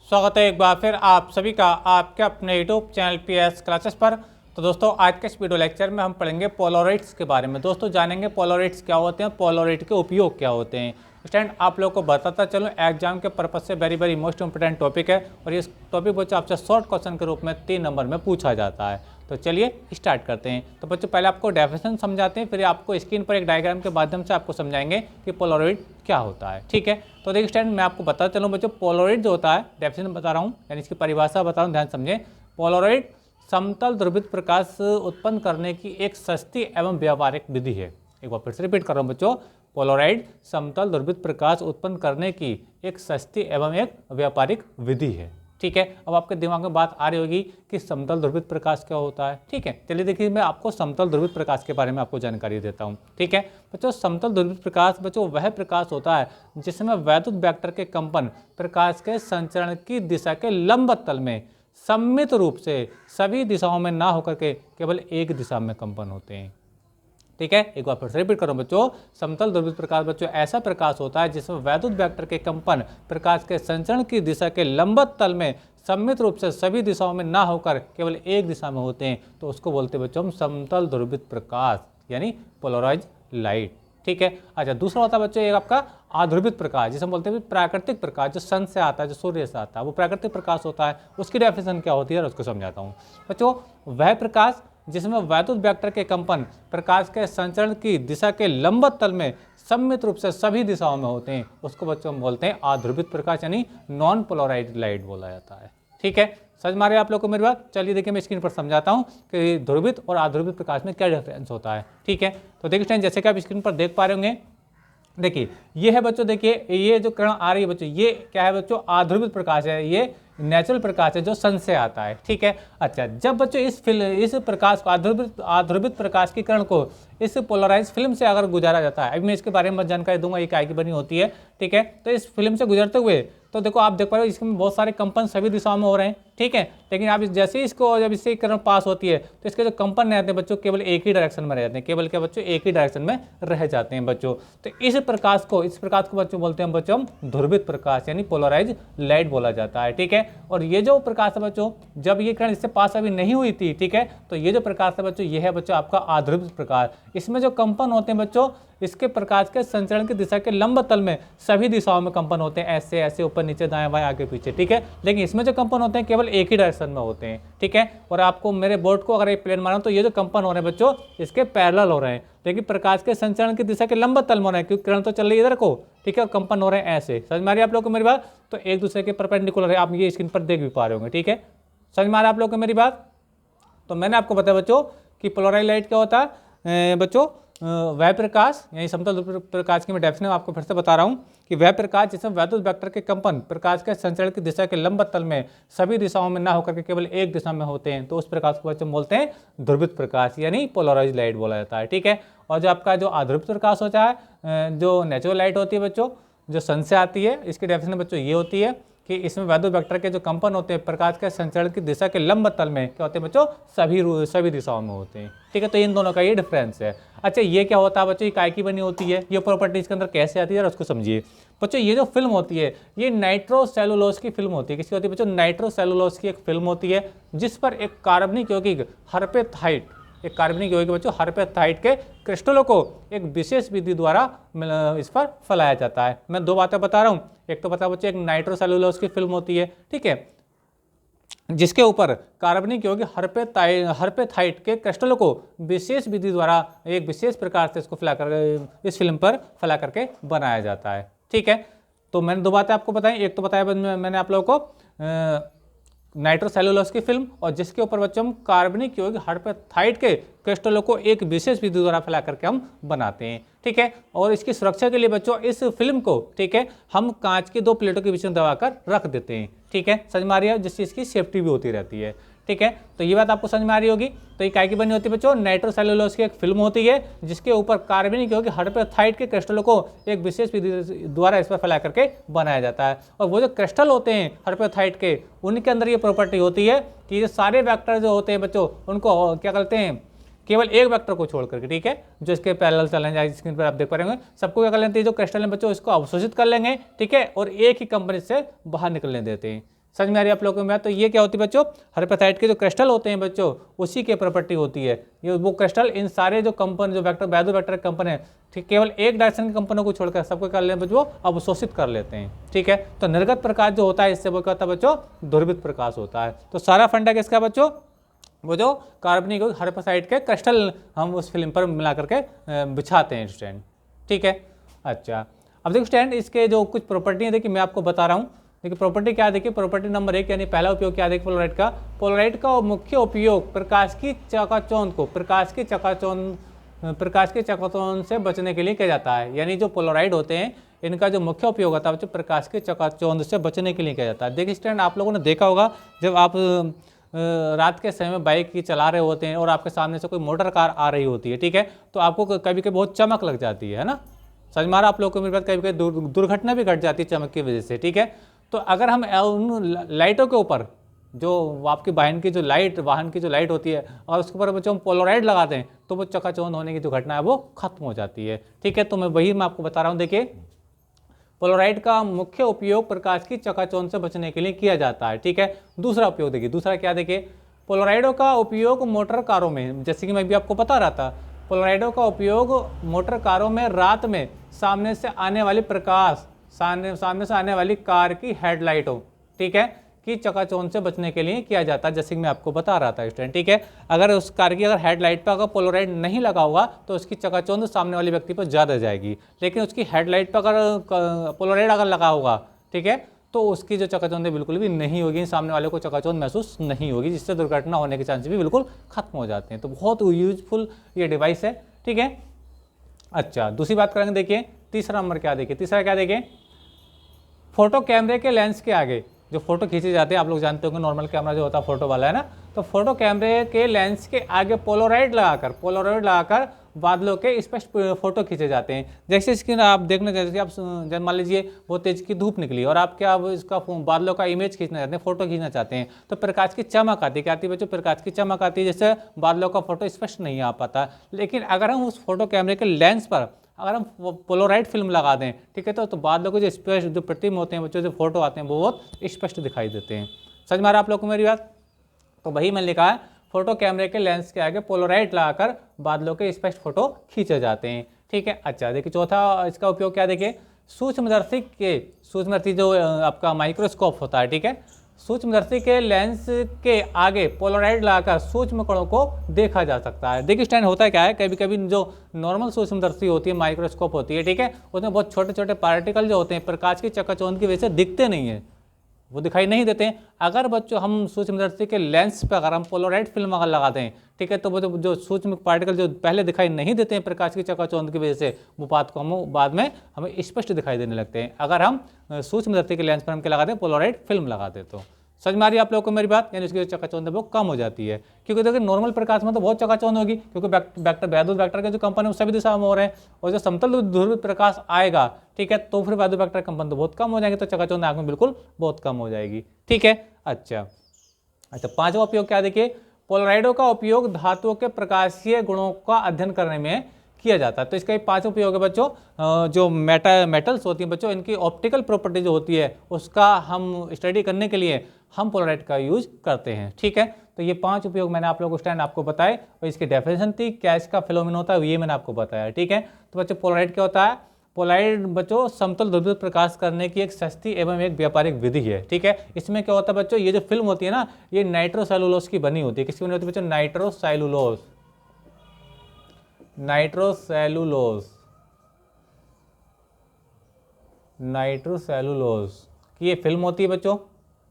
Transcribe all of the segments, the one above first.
स्वागत है एक बार फिर आप सभी का आपके अपने यूट्यूब चैनल पीएस क्लासेस पर। तो दोस्तों आज के इस वीडियो लेक्चर में हम पढ़ेंगे पोलराइड्स के बारे में। दोस्तों जानेंगे पोलराइड्स क्या होते हैं, पोलराइड के उपयोग क्या होते हैं। स्टूडेंट आप लोगों को बताता चलूँ, एग्जाम के पर्पज से वेरी मोस्ट इंपोर्टेंट टॉपिक है और ये टॉपिक बच्चों आपसे शॉर्ट क्वेश्चन के रूप में 3 नंबर में पूछा जाता है। तो चलिए स्टार्ट करते हैं। तो बच्चों पहले आपको डेफिनेशन समझाते हैं, फिर आपको स्क्रीन पर एक डायग्राम के माध्यम से आपको समझाएंगे कि पोलराइड क्या होता है। ठीक है, तो देखिए स्टूडेंट मैं आपको बताता चलूँ बच्चों, पोलराइड जो होता है डेफिनेशन बता रहा हूँ, यानी इसकी परिभाषा बता रहा हूँ, ध्यान समझें। पोलराइड समतल ध्रुवित प्रकाश उत्पन्न करने की एक सस्ती एवं व्यावहारिक विधि है। एक बार फिर से रिपीट कर रहा हूँ बच्चों, पोलराइड समतल ध्रुवित प्रकाश उत्पन्न करने की एक सस्ती एवं एक व्यापारिक विधि है। ठीक है, अब आपके दिमाग में बात आ रही होगी कि समतल ध्रुवित प्रकाश क्या होता है। ठीक है, चलिए देखिए मैं आपको समतल ध्रुवित प्रकाश के बारे में आपको जानकारी देता हूँ। ठीक है बच्चों, समतल ध्रुवित प्रकाश बच्चों वह प्रकाश होता है जिसमें वैद्युत वेक्टर के कंपन प्रकाश के संचरण की दिशा के लंब तल में सममित रूप से सभी दिशाओं में ना होकर के केवल एक दिशा में कंपन होते हैं। ठीक है, एक बार फिर से रिपीट करो बच्चों, समतल ध्रुवित प्रकाश बच्चों ऐसा प्रकाश होता है जिसमें वैद्युत वेक्टर के कंपन प्रकाश के संचरण की दिशा के लंबवत तल में सममित रूप से सभी दिशाओं में ना होकर केवल एक दिशा में होते हैं, तो उसको बोलते हैं बच्चों हम समतल ध्रुवित प्रकाश यानी पोलराइज लाइट। ठीक है, अच्छा दूसरा होता है बच्चों एक आपका आध्रुवित प्रकाश, जिसे हम बोलते हैं प्राकृतिक प्रकाश, जो सन से आता है, जो सूर्य से आता है, वो प्राकृतिक प्रकाश होता है। उसकी डेफिनेशन क्या होती है उसको समझाता हूँ बच्चों। वह प्रकाश जिसमें वैद्युत वेक्टर के कंपन प्रकाश के संचरण की दिशा के लंबवत तल में सममित रूप से सभी दिशाओं में होते हैं, उसको बच्चों हम बोलते हैं आध्रुवित प्रकाश यानी नॉन पोलराइज्ड लाइट बोला जाता है। ठीक है, समझ मारे आप लोग को मेरी बात। चलिए देखिए मैं स्क्रीन पर समझाता हूँ कि ध्रुवित और आध्रुवित प्रकाश में क्या डिफरेंस होता है। ठीक है, तो देखिए जैसे कि आप स्क्रीन पर देख पा रहे होंगे, देखिए ये है बच्चों, देखिए ये जो किरण आ रही है बच्चों, ये क्या है बच्चों, आध्रुवित प्रकाश है, ये नेचुरल प्रकाश है जो सन से आता है। ठीक है, अच्छा जब बच्चों इस प्रकाश को आध्रुवित प्रकाश की किरण को इस पोलराइज फिल्म से अगर गुजारा जाता है, अभी मैं इसके बारे में जानकारी दूंगा ये काय की बनी होती है। ठीक है, तो इस फिल्म से गुजरते हुए तो देखो आप देख पा रहे हो इसमें बहुत सारे कंपन सभी दिशाओं में हो रहे हैं। ठीक है, लेकिन आप जैसे ही इसको जब इससे किरण पास होती है तो इसके जो कंपन रहते हैं बच्चों केवल एक ही डायरेक्शन में रहते हैं, केवल क्या बच्चों एक ही डायरेक्शन में रह जाते हैं बच्चों। तो इस प्रकाश को बच्चों बोलते हैं बच्चों हम ध्रुवित प्रकाश यानी पोलराइज लाइट बोला जाता है। ठीक है, और ये जो प्रकाश है बच्चों, जब ये किरण इससे पास अभी नहीं हुई थी, ठीक है, तो ये जो प्रकाश है बच्चों ये है बच्चों आपका आध्रुवित प्रकाश। इसमें जो कंपन होते हैं बच्चों, इसके प्रकाश के संचरण की दिशा के लंब तल में सभी दिशाओं में कंपन होते हैं, ऐसे ऐसे ऊपर नीचे दाएं बाएं आगे पीछे। ठीक है, लेकिन इसमें जो कंपन होते हैं केवल एक ही डायरेक्शन में होते हैं। ठीक है, और आपको मेरे बोर्ड को अगर एक प्लेन मारा तो ये जो कंपन हो रहे हैं बच्चों इसके पैरेलल हो रहे हैं, लेकिन प्रकाश के संचरण की दिशा के लंब तल में हो रहे हैं, क्योंकि किरण तो चल रही है इधर को। ठीक है, और कंपन हो रहे हैं ऐसे। समझ में आ रही है आप लोग को मेरी बात? तो एक दूसरे के परपेंडिकुलर है, आप ये स्क्रीन पर देख भी पा रहे होंगे। ठीक है, समझ में आ रहा है आप लोग को मेरी बात? तो मैंने आपको बताया बच्चों कि पोलराइज लाइट क्या होता है बच्चों, वह प्रकाश यानी समतल प्रकाश की मैं डेफिनेशन आपको फिर से बता रहा हूँ कि वह प्रकाश जिसमें वैद्युत वेक्टर के कंपन प्रकाश के संचरण की दिशा के लंब तल में सभी दिशाओं में ना होकर के केवल एक दिशा में होते हैं, तो उस प्रकाश को बच्चों बोलते हैं ध्रुवित प्रकाश यानी पोलराइज लाइट बोला जाता है। ठीक है, और जो आपका जो आध्रुवित प्रकाश होता है, जो नेचुरल लाइट होती है बच्चों, जो सन से आती है, इसकी डेफिनेशन बच्चों ये होती है कि इसमें वैद्युत वेक्टर के जो कंपन होते हैं प्रकाश के संचरण की दिशा के लंब तल में क्या होते हैं बच्चों, सभी दिशाओं में होते हैं। ठीक है, तो इन दोनों का ये डिफरेंस है। अच्छा ये क्या होता है बच्चों, ये काय की बनी होती है, ये प्रॉपर्टी इसके अंदर कैसे आती है उसको समझिए बच्चों। ये जो फिल्म होती है ये नाइट्रोसेलुलोज की फिल्म होती है। किसकी होती है बच्चों? नाइट्रोसेलुलोज की एक फिल्म होती है जिस पर एक कार्बनिक यौगिक हर्पेथाइट, एक कार्बनिक यौगिक बच्चों हर्पेथाइट के क्रिस्टलों को एक विशेष विधि द्वारा इस पर फैलाया जाता है। मैं दो बातें बता रहा हूँ, एक तो बता बच्चों एक नाइट्रोसेलुलोज की फिल्म होती है, ठीक है, जिसके ऊपर कार्बनिक यौगिक हर्पेथाइट के क्रिस्टलों को विशेष विधि द्वारा एक विशेष प्रकार से इसको इस फिल्म पर फैला करके बनाया जाता है। ठीक है, तो मैंने दो बातें आपको बताई, एक तो बताया मैंने आप लोगों को नाइट्रोसेलुलोज की फिल्म, और जिसके ऊपर बच्चों हम कार्बनिक यौगिक हर्पेथाइट के क्रिस्टलों को एक विशेष विधि द्वारा फैला करके हम बनाते हैं। ठीक है, और इसकी सुरक्षा के लिए बच्चों इस फिल्म को, ठीक है, हम कांच की 2 प्लेटों के बीच में दबाकर रख देते हैं। ठीक है, समझ में आ रही है, जिससे इसकी सेफ्टी भी होती रहती है। ठीक है, तो ये बात आपको समझ में आ रही होगी। तो ये काय की बनी होती है बच्चों? नाइट्रोसेलुलोज की एक फिल्म होती है जिसके ऊपर कार्बनिक यौगिक हर्पेथाइट के क्रिस्टलों को एक विशेष विधि द्वारा इस पर फैला करके बनाया जाता है। और वो जो क्रिस्टल होते हैं हर्पेथाइट के, उनके अंदर ये प्रॉपर्टी होती है कि ये सारे वेक्टर जो होते हैं बच्चों उनको क्या करते हैं, केवल एक वेक्टर को छोड़ करके, ठीक है, जो इसके पैरेलल चल रहे हैं, स्क्रीन पर आप देख पा रहे होंगे, सबको क्या कर लेते हैं, जो क्रिस्टल है बच्चों इसको अवशोषित कर लेंगे, ठीक है, और एक ही कंपनी से बाहर निकलने देते हैं। समझ में आ रही है आप लोगों में? तो ये क्या होती है बच्चों, हर्पेथाइट के जो क्रिस्टल होते हैं बच्चों, उसी की प्रॉपर्टी होती है। ये वो क्रिस्टल इन सारे जो कंपन जो वेक्टर बैदो वेक्टर कंपन है, ठीक, केवल एक डायरेक्शन के कंपनों को छोड़कर सबको कर लेते हैं बच्चों, अवशोषित कर लेते हैं। ठीक है, तो निर्गत प्रकाश जो होता है इससे वो क्या होता है बच्चों, ध्रुवित प्रकाश होता है। तो सारा फंडा किसका बच्चों, वो जो कार्बनिक हर्पेथाइट के क्रिस्टल हम उस फिल्म पर मिला करके बिछाते हैं स्टूडेंट। ठीक है, अच्छा अब देखो स्टूडेंट, इसके जो कुछ प्रॉपर्टी है देखिए मैं आपको बता रहा हूँ। देखिए प्रॉपर्टी क्या, देखिए प्रॉपर्टी नंबर 1 यानी पहला उपयोग क्या, देखिए पोलराइड का मुख्य उपयोग प्रकाश की चकाचौंध को प्रकाश की चकाचौंध से बचने के लिए किया जाता है। यानी जो पोलराइड होते हैं इनका जो मुख्य उपयोग होता है प्रकाश की चकाचौंध से बचने के लिए किया जाता है। देखिए स्टूडेंट, आप लोगों ने देखा होगा जब आप रात के समय में बाइक की चला रहे होते हैं और आपके सामने से कोई मोटर कार आ रही होती है, ठीक है, तो आपको कभी कभी बहुत चमक लग जाती है ना। समझ में आ रहा आप लोगों को मेरी बात? कभी कभी दुर्घटना भी घट जाती है चमक की वजह से। ठीक है, तो अगर हम उन लाइटों के ऊपर जो आपकी वाहन की जो लाइट होती है और उसके ऊपर बच्चों हम पोलराइड लगाते हैं तो वो चकाचौंध होने की जो घटना है वो खत्म हो जाती है। ठीक है, तो मैं आपको बता रहा हूँ। देखिए पोलराइड का मुख्य उपयोग प्रकाश की चकाचौंध से बचने के लिए किया जाता है। ठीक है, दूसरा उपयोग देखिए, दूसरा क्या, देखिए पोलराइडों का उपयोग मोटर कारों में, जैसे कि मैं भी आपको बता रहा था, पोलराइडों का उपयोग मोटर कारों में रात में सामने से आने वाली कार की हेडलाइटों, ठीक है, की चकाचौंध से बचने के लिए किया जाता है, जैसे कि मैं आपको बता रहा था स्टूडेंट। ठीक है, अगर उस कार की हेडलाइट पर अगर पोलराइड नहीं लगा होगा तो उसकी चकाचौंध सामने वाले व्यक्ति पर ज़्यादा जाएगी, लेकिन उसकी हेडलाइट पर अगर पोलराइड अगर लगा होगा, ठीक है, तो उसकी जो चकाचौंध बिल्कुल भी नहीं होगी, सामने वाले को चकाचौंध महसूस नहीं होगी, जिससे दुर्घटना होने के चांस भी बिल्कुल खत्म हो जाते हैं। तो बहुत यूजफुल ये डिवाइस है। ठीक है, अच्छा दूसरी बात करेंगे, देखिए तीसरा नंबर क्या, देखिए तीसरा क्या, देखिए फोटो कैमरे के लेंस के आगे जो फोटो खींचे जाते हैं, आप लोग जानते होंगे नॉर्मल कैमरा जो होता है फोटो वाला है ना, तो फोटो कैमरे के लेंस के आगे पोलराइड लगाकर बादलों के स्पष्ट फोटो खींचे जाते हैं। जैसे इसकी आप देखने, जैसे आप मान लीजिए बहुत तेज की धूप निकली और आप क्या इसका बादलों का इमेज खींचना चाहते हैं, फोटो खींचना चाहते हैं, तो प्रकाश की चमक आती है, क्या आती है बच्चों, प्रकाश की चमक आती है, जैसे बादलों का फोटो स्पष्ट नहीं आ पाता। लेकिन अगर हम उस फोटो कैमरे के लेंस पर अगर हम पोलराइड फिल्म लगा दें, ठीक है, तो बादलों के जो स्पष्ट जो प्रतिबिंब होते हैं बच्चों, जो फोटो आते हैं वो बहुत स्पष्ट दिखाई देते हैं। समझ में आ रहा आप लोग को मेरी बात? तो वही मैंने लिखा है, फोटो कैमरे के लेंस के आगे पोलराइड लगाकर बादलों के स्पष्ट फोटो खींचे जाते हैं। ठीक है, अच्छा देखिए चौथा इसका उपयोग क्या, देखिए सूक्ष्मदर्शी जो आपका माइक्रोस्कोप होता है, ठीक है, सूक्ष्मदर्शी के लेंस के आगे पोलराइड लगाकर सूक्ष्म कणों को देखा जा सकता है। देखिए स्टैंड होता है क्या है, कभी कभी जो नॉर्मल सूक्ष्मदर्शी होती है, माइक्रोस्कोप होती है, ठीक है, उसमें बहुत छोटे छोटे पार्टिकल जो होते हैं प्रकाश की चकाचौंध की वजह से दिखते नहीं है, वो दिखाई नहीं देते हैं। अगर बच्चों हम सूक्ष्मदर्शी के लेंस पर अगर हम पोलराइड फिल्म अगर लगाते हैं, ठीक है, तो वो जो सूक्ष्म पार्टिकल जो पहले दिखाई नहीं देते हैं प्रकाश की चकाचौंध की वजह से, वो बात को हम बाद में हमें स्पष्ट दिखाई देने लगते हैं, अगर हम सूक्ष्मदर्शी के लेंस पर हम क्या लगाते हैं, पोलराइड फिल्म लगाते हैं। तो समझ में आ रही है आप लोगों को मेरी बात? यानी उसकी जो चकाचौंध है वो कम हो जाती है, क्योंकि देखिए नॉर्मल प्रकाश में तो बहुत चकाचौंध होगी, क्योंकि वैद्युत वेक्टर के जो कंपन है वो सभी दिशा में हो रहे हैं, और जो समतल ध्रुवित प्रकाश आएगा, ठीक है, तो फिर वैद्युत वेक्टर कंपन तो बहुत कम हो जाएंगे, तो चकाचौंध आंख में बिल्कुल बहुत कम हो जाएगी। ठीक है, अच्छा पांचवा उपयोग क्या, देखिए पोलराइडों का उपयोग धातुओं के प्रकाशीय गुणों का अध्ययन करने में किया जाता है। तो इसका पांच उपयोग है बच्चों, जो मेटल्स होती हैं बच्चों, इनकी ऑप्टिकल प्रॉपर्टी जो होती है उसका हम स्टडी करने के लिए हम पोलराइड का यूज करते हैं। ठीक है, तो ये पांच उपयोग मैंने आप लोगों को स्टैंड आपको बताए, और इसकी डेफिनेशन थी क्या इसका फिनोमेना होता है, ये मैंने आपको बताया। ठीक है, तो बच्चों पोलराइड क्या होता है? पोलराइड बच्चों समतल ध्रुवित प्रकाश करने की एक सस्ती एवं एक व्यापारिक विधि है। ठीक है, इसमें क्या होता है बच्चों, ये जो फिल्म होती है ना, ये नाइट्रोसेलुलोज की बनी होती है। किसकी बनी होती है बच्चों? नाइट्रोसेलुलोज की ये फिल्म होती है बच्चों।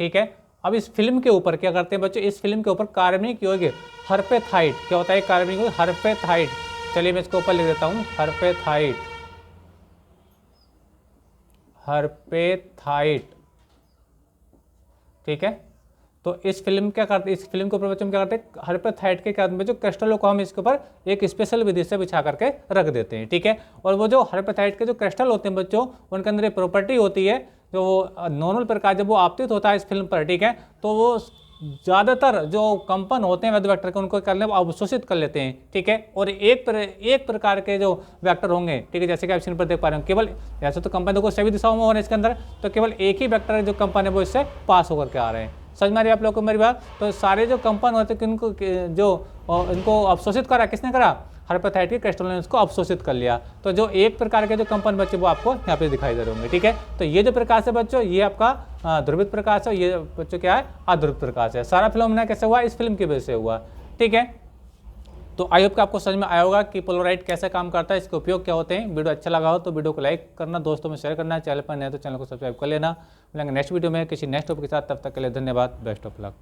ठीक है, अब इस फिल्म के ऊपर क्या करते हैं बच्चों, इस फिल्म के ऊपर कार्बनिक यौगिक हर्पेथाइट, क्या होता है कार्बनिक यौगिक हर्पेथाइट, चलिए मैं इसको ऊपर लिख देता हूं, हर्पेथाइट। ठीक है, तो इस फिल्म क्या करते हैं, इस फिल्म के ऊपर बच्चों क्या करते हैं, हर्पेथाइट के क्या बच्चों क्रिस्टलों को हम इसके ऊपर एक स्पेशल विधि से बिछा करके रख देते हैं। ठीक है, और वो जो हर्पेथाइट के जो क्रिस्टल होते हैं बच्चों, उनके अंदर एक प्रॉपर्टी होती है, जो नॉर्मल प्रकाश जब वो आपतित होता है इस फिल्म पर, ठीक है, तो वो ज़्यादातर जो कंपन होते हैं वैध वेक्टर के उनको कर ले अवशोषित कर लेते हैं, ठीक है। और एक प्रकार के जो वेक्टर होंगे, ठीक है, जैसे कि आप स्क्रीन पर देख पा रहे हो, केवल ऐसे तो कंपन देखो सभी दिशाओं में हो रहे हैं इसके अंदर, तो केवल एक ही वेक्टर जो कंपन है वो इससे पास होकर के आ रहे हैं। समझ में आ रही है आप लोगों को मेरी बात? तो सारे जो कंपन होते हैं इनको इनको अवशोषित करा किसने करा? हाइपोथेटिकल क्रिस्टल ने इसको अवशोषित कर लिया। तो जो एक प्रकार के जो कंपन बच्चे वो आपको यहाँ पे दिखाई दे रहे होंगे, ठीक है। तो ये जो प्रकाश है बच्चों, ये आपका ध्रुवित प्रकाश है, ये बच्चों क्या है? अध्रुवित प्रकाश है। सारा फिल्म कैसे हुआ? इस फिल्म की वजह से हुआ, ठीक है। तो आई होप कि आपको समझ में आया होगा कि पोलराइड कैसे काम करता है, इसके उपयोग क्या होते हैं। वीडियो अच्छा लगा हो तो वीडियो को लाइक करना, दोस्तों में शेयर करना, चैनल पर नए तो चैनल को सब्सक्राइब कर लेना। मिलेंगे नेक्स्ट वीडियो में किसी नेक्स्ट टॉपिक के साथ, तब तक के लिए धन्यवाद, बेस्ट ऑफ लक।